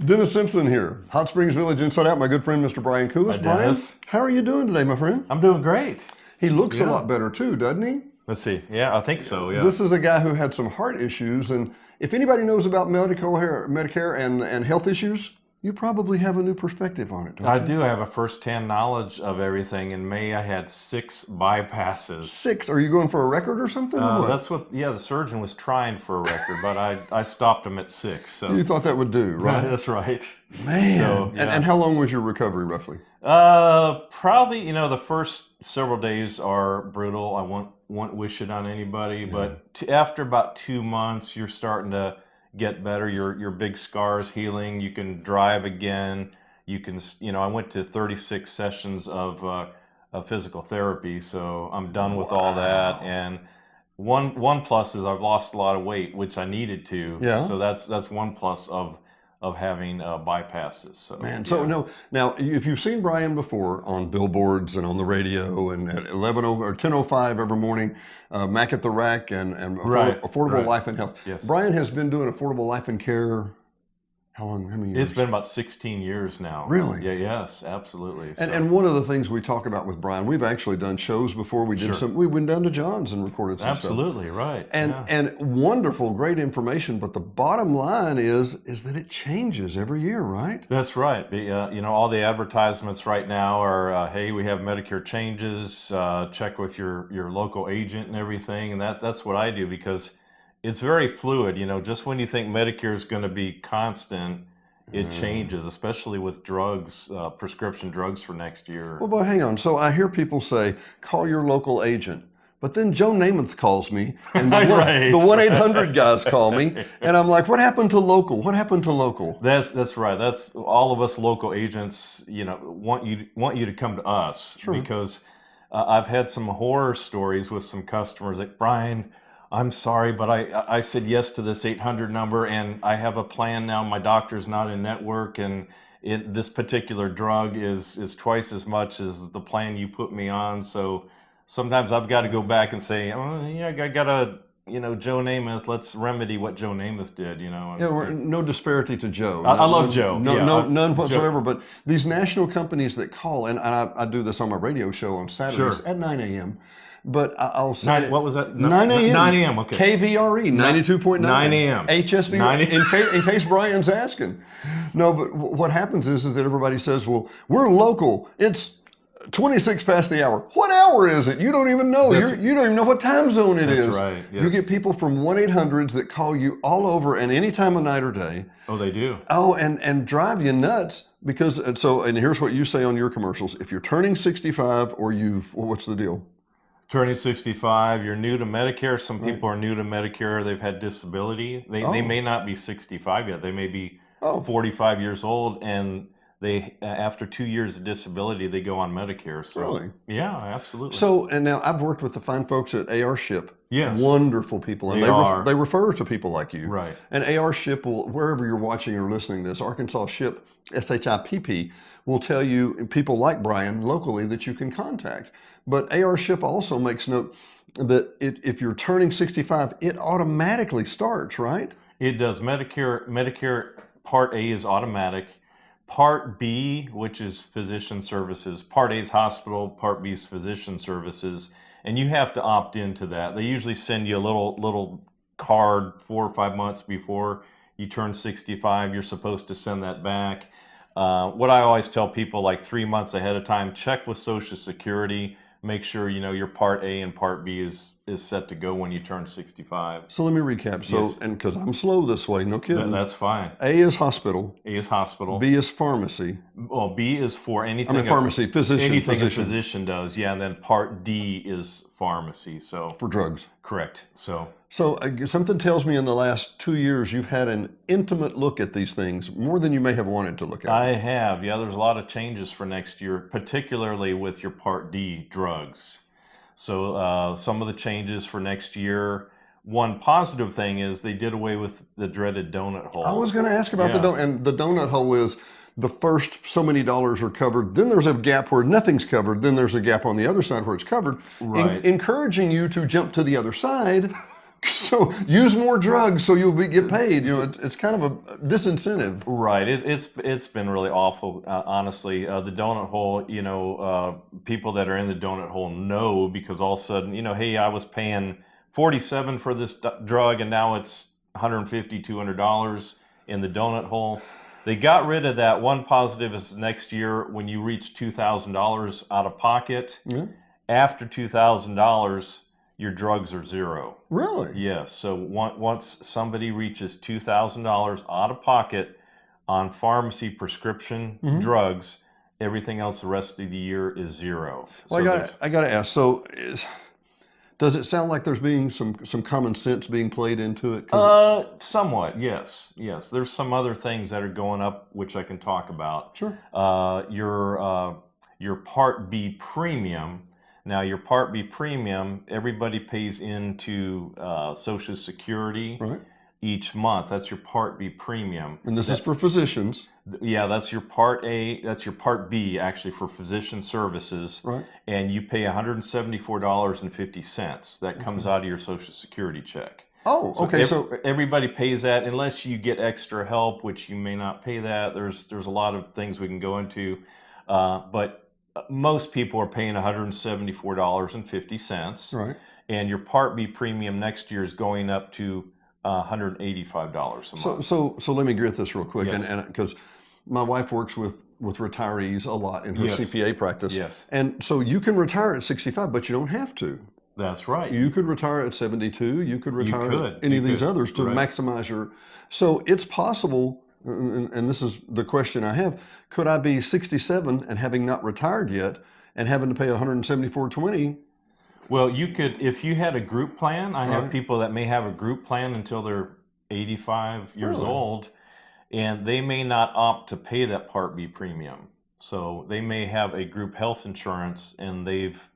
Dennis Simpson here, Hot Springs Village Inside Out. My good friend, Mr. Brian Kulis. Hi, Brian, Dennis. how are you doing today, my friend? I'm doing great. He looks a Yeah. lot better too, doesn't he? Let's see. Yeah, I think so. Yeah. This is a guy who had some heart issues, and if anybody knows about Medicare and health issues, you probably have a new perspective on it, don't I you? do have a first-hand knowledge of everything. In May, I had 6 bypasses. 6. Are you going for a record or something? Or what? That's what. Yeah, the surgeon was trying for a record, but I stopped him at 6. So You thought that would do, right? that's right. Man. So, yeah. And how long was your recovery roughly? Probably, the first several days are brutal. I won't wish it on anybody, but after about 2 months, you're starting to get better. Your big scars healing. You can drive again. You can, I went to 36 sessions of physical therapy, so I'm done with all that. And one plus is I've lost a lot of weight, which I needed to. Yeah. So that's one plus of having bypasses. So Man, so no. Now, if you've seen Brian before on billboards and on the radio and at 11:00 or 10:05 every morning, Mac at the Rack and Affordable Right. Life and Health. Yes. Brian has been doing Affordable Life and Care. How long? How many years? It's been about 16 years now. Really? Yeah. Yes. Absolutely. And one of the things we talk about with Brian, we've actually done shows before. We went down to John's and recorded some stuff. Absolutely right. And wonderful, great information. But the bottom line is that it changes every year, right? That's right. All the advertisements right now are, hey, we have Medicare changes. Check with your local agent and everything. And that's what I do because it's very fluid. Just when you think Medicare is going to be constant, it changes, especially with drugs, prescription drugs for next year. Well, but hang on. So I hear people say, call your local agent. But then Joe Namath calls me, and the 1-800 guys call me, and I'm like, what happened to local? What happened to local? That's right. That's all of us local agents, want you to come to us. Sure. Because I've had some horror stories with some customers like, Brian, I'm sorry, but I said yes to this 800 number, and I have a plan now. My doctor's not in network, and this particular drug is twice as much as the plan you put me on. So sometimes I've got to go back and say, oh, yeah, I got to, Joe Namath, let's remedy what Joe Namath did, Yeah, no disparity to Joe. I love Joe. None whatsoever. But these national companies that call, and I do this on my radio show on Saturdays at 9 a.m., but I'll say... What was that? 9 a.m. 9 a.m., okay. KVRE, 92.9. 9 a.m. HSV, in case Brian's asking. No, but what happens is that everybody says, well, we're local. It's 26 past the hour. What hour is it? You don't even know. You don't even know what time zone it is. That's right. Yes. You get people from 1-800s that call you all over and any time of night or day. Oh, they do. Oh, and drive you nuts because, and here's what you say on your commercials. If you're turning 65 or what's the deal? Turning 65, you're new to Medicare. Some people are new to Medicare. They've had disability. They may not be 65 yet. They may be 45 years old, and they after 2 years of disability, they go on Medicare. So, really? Yeah, absolutely. So, and now I've worked with the fine folks at AR Ship. Yes. Wonderful people. And they refer to people like you. Right. And AR Ship will, wherever you're watching or listening to this, Arkansas Ship, SHIPP, will tell you, people like Brian locally, that you can contact. But AR Ship also makes note that if you're turning 65, it automatically starts, right? It does. Medicare Part A is automatic. Part B, which is physician services, Part A is hospital, Part B is physician services, and you have to opt into that. They usually send you a little card 4 or 5 months before you turn 65. You're supposed to send that back. What I always tell people, like 3 months ahead of time, check with Social Security. Make sure your Part A and Part B is set to go when you turn 65. So let me recap. So, Yes. and because I'm slow this way, no kidding. That's fine. A is hospital. A is hospital. B is pharmacy. Well, B is for anything. Pharmacy, physician. Anything a physician does, yeah. And then Part D is pharmacy. So For drugs. correct. So something tells me in the last 2 years you've had an intimate look at these things, more than you may have wanted to look at. I have, yeah. There's a lot of changes for next year, particularly with your Part D drugs. So some of the changes for next year. One positive thing is they did away with the dreaded donut hole. I was going to ask about the donut, and the donut hole is the first so many dollars are covered, then there's a gap where nothing's covered, then there's a gap on the other side where it's covered, Right. encouraging you to jump to the other side So use more drugs so you'll get paid. It's kind of a disincentive. Right. It's been really awful, honestly. The donut hole, people that are in the donut hole know, because all of a sudden, hey, I was paying $47 for this drug and now it's $150, $200 in the donut hole. They got rid of that. One positive is next year when you reach $2,000 out of pocket, after $2,000, your drugs are zero. Really? Yes. So once somebody reaches $2,000 out of pocket on pharmacy prescription drugs, everything else the rest of the year is zero. Well, I got to ask. So, does it sound like there's being some common sense being played into it? Somewhat. Yes. Yes. There's some other things that are going up which I can talk about. Sure. Your Part B premium. Now, your Part B premium, everybody pays into Social Security each month. That's your Part B premium. And this is for physicians. Yeah, that's your Part A. That's your Part B, actually, for physician services. Right. And you pay $174.50. That comes out of your Social Security check. Oh, okay. So everybody pays that unless you get extra help, which you may not pay that. There's a lot of things we can go into, but most people are paying $174.50. Right. And your Part B premium next year is going up to $185 a month. So let me get this real quick, Yes. and because my wife works with retirees a lot in her Yes. CPA practice. Yes. And so you can retire at 65, but you don't have to. That's right. You could retire at 72. You could retire at any You of these could. others to maximize your. So it's possible. And this is the question I have: could I be 67 and having not retired yet, and having to pay $174.20? Well, you could, if you had a group plan. I have people that may have a group plan until they're 85 years old, and they may not opt to pay that Part B premium. So they may have a group health insurance, and they've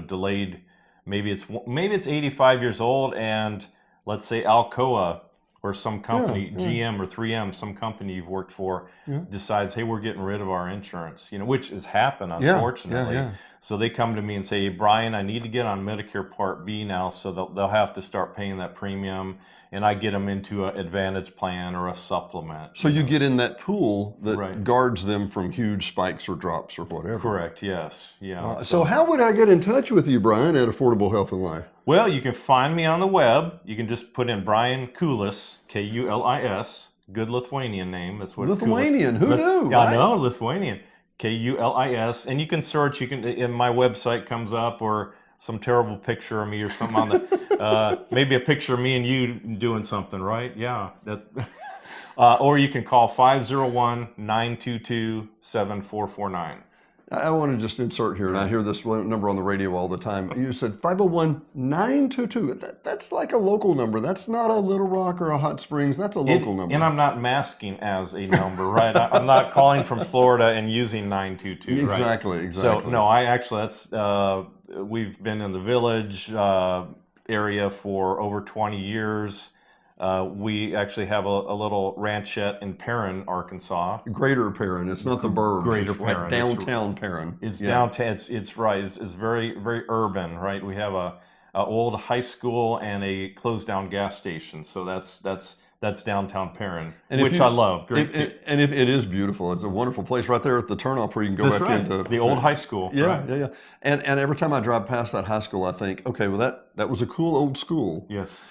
delayed. Maybe it's 85 years old, and let's say Alcoa or some company, GM or 3M, some company you've worked for, decides, hey, we're getting rid of our insurance, which has happened, unfortunately. So they come to me and say, hey, Brian, I need to get on Medicare Part B now, so they'll have to start paying that premium, and I get them into an Advantage plan or a supplement. So you get in that pool that guards them from huge spikes or drops or whatever. Correct, yes. Yeah. So how would I get in touch with you, Brian, at Affordable Health and Life? Well, you can find me on the web. You can just put in Brian Kulis, Kulis, good Lithuanian name. That's what Lithuanian. Who knew? Yeah, I know, Lithuanian. Kulis, and you can search. And my website comes up, or some terrible picture of me, or something on the maybe a picture of me and you doing something, right? Yeah, that's. Or you can call 501-922-7449. I want to just insert here, and I hear this number on the radio all the time. You said 501-922. That's like a local number. That's not a Little Rock or a Hot Springs. That's a local number. And I'm not masking as a number, right? I'm not calling from Florida and using 922. Exactly. So no, we've been in the Village area for over 20 years. We actually have a little ranchette in Perrin, Arkansas. Greater Perrin. It's not the burbs. Greater it's Perrin. Like downtown Perrin. It's downtown. It's right. It's very, very urban, right? We have a old high school and a closed down gas station. So that's downtown Perrin, which I love. Great. And it is beautiful. It's a wonderful place right there at the turnoff where you can go back into the old high school. Yeah. And every time I drive past that high school, I think, okay, well that was a cool old school. Yes.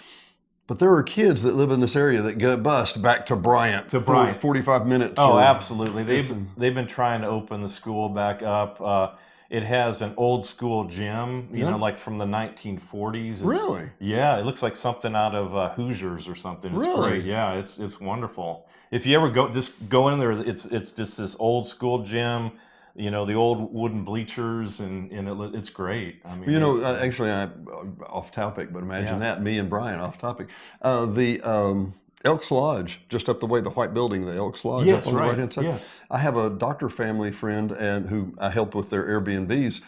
But there are kids that live in this area that get bused back to Bryant. For 45 minutes. Oh, absolutely. They've been trying to open the school back up. It has an old school gym, like from the 1940s. Really? Yeah, it looks like something out of Hoosiers or something. It's really? Great. Yeah, it's wonderful. If you ever just go in there, it's just this old school gym. The old wooden bleachers, and it's great. I mean, actually, off topic, but imagine that, me and Brian off topic. The Elks Lodge, just up the way, the white building, the Elks Lodge, up on the right-hand side. Yes. I have a doctor family friend and who I helped with their Airbnbs.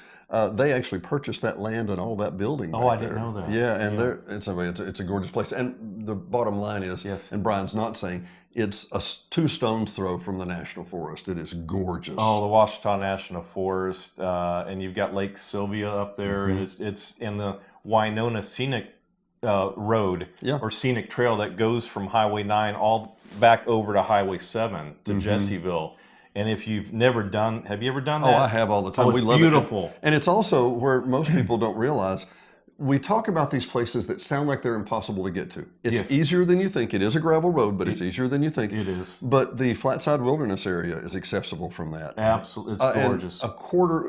They actually purchased that land and all that building. Oh, I didn't know that. Yeah, and it's a gorgeous place. And the bottom line is, and Brian's not saying, it's a 2 stones throw from the National Forest. It is gorgeous. Oh, the Ouachita National Forest, and you've got Lake Sylvia up there, and it's in the Winona Scenic road Yeah. or scenic trail that goes from Highway 9 all back over to Highway 7 to Jesseville. And if you've never done, have you ever done that? Oh, I have all the time. Oh, it's We love beautiful. it. And it's also where most people don't realize we talk about these places that sound like they're impossible to get to. It's Yes. easier than you think. It is a gravel road, but it's easier than you think. It is. But the Flatside Wilderness area is accessible from that. Absolutely. It's gorgeous. And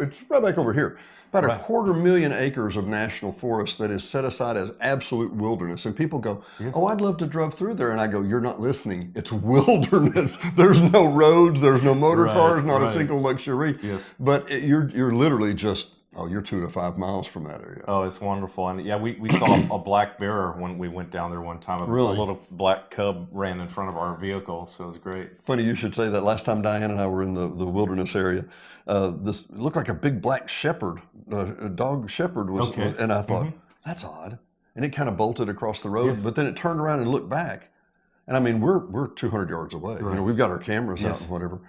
it's right back over here. About Right. 250,000 acres of national forest that is set aside as absolute wilderness. And people go, oh, I'd love to drive through there. And I go, you're not listening. It's wilderness. There's no roads. There's no motor Right, cars, not a right. single luxury. Yes. But you're literally just, you're 2 to 5 miles from that area. Oh, it's wonderful. And yeah, we saw a black bear when we went down there one time. Really? A little black cub ran in front of our vehicle, so it was great. Funny you should say that. Last time Diane and I were in the wilderness area, this looked like a big black shepherd, a dog shepherd was, Okay. and I thought, that's odd. And it kind of bolted across the road, but then it turned around and looked back. And I mean, we're 200 yards away. You know, we've got our cameras out and whatever.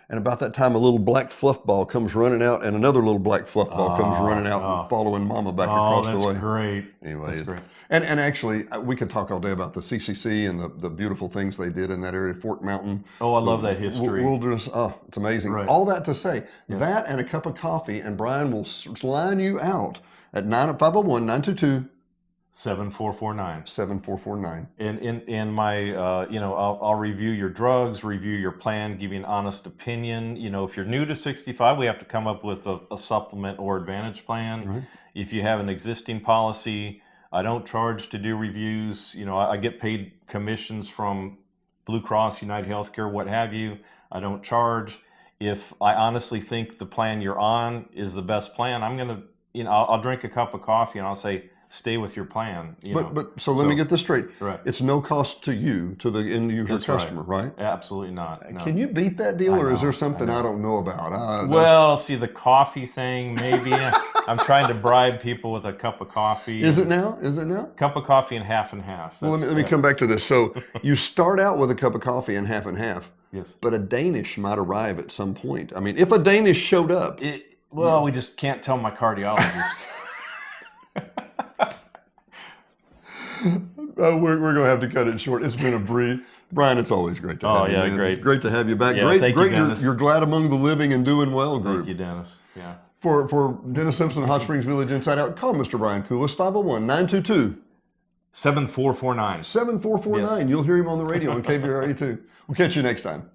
And about that time, a little black fluff ball comes running out, and another little black fluff ball comes running out and following Mama back across the way. That's great. Anyway, That's great. And actually, we could talk all day about the CCC and the beautiful things they did in that area, Fort Mountain. Oh, I love that history. Wilderness, it's amazing. Right. All that to say, that and a cup of coffee, and Brian will line you out at 501-922 7449. 7449. And in my, I'll review your drugs, review your plan, give you an honest opinion. You know, if you're new to 65, we have to come up with a supplement or advantage plan. Right. If you have an existing policy, I don't charge to do reviews. You know, I get paid commissions from Blue Cross, United Healthcare, what have you. I don't charge. If I honestly think the plan you're on is the best plan, I'm going to, I'll drink a cup of coffee and I'll say, stay with your plan. So let me get this straight. Right. It's no cost to you, to the end user That's customer, right? Absolutely not. No. Can you beat that deal, or is there know, something I don't know about? Well, see, the coffee thing, maybe. I'm trying to bribe people with a cup of coffee. Is it now? Cup of coffee and half. Well, let me come back to this. So you start out with a cup of coffee and half. Yes. But a Danish might arrive at some point. I mean, if a Danish showed up. We just can't tell my cardiologist. We're going to have to cut it short. It's been a breeze. Brian, it's always great to have you. Man. Great. Great to have you back. Yeah, thank you, Dennis. You're glad among the living and doing well group. Thank you, Dennis. Yeah. For Dennis Simpson, Hot Springs Village Inside Out, call Mr. Brian Kulis, 501-922 7449. 7449. Yes. You'll hear him on the radio on KVRA too. We'll catch you next time.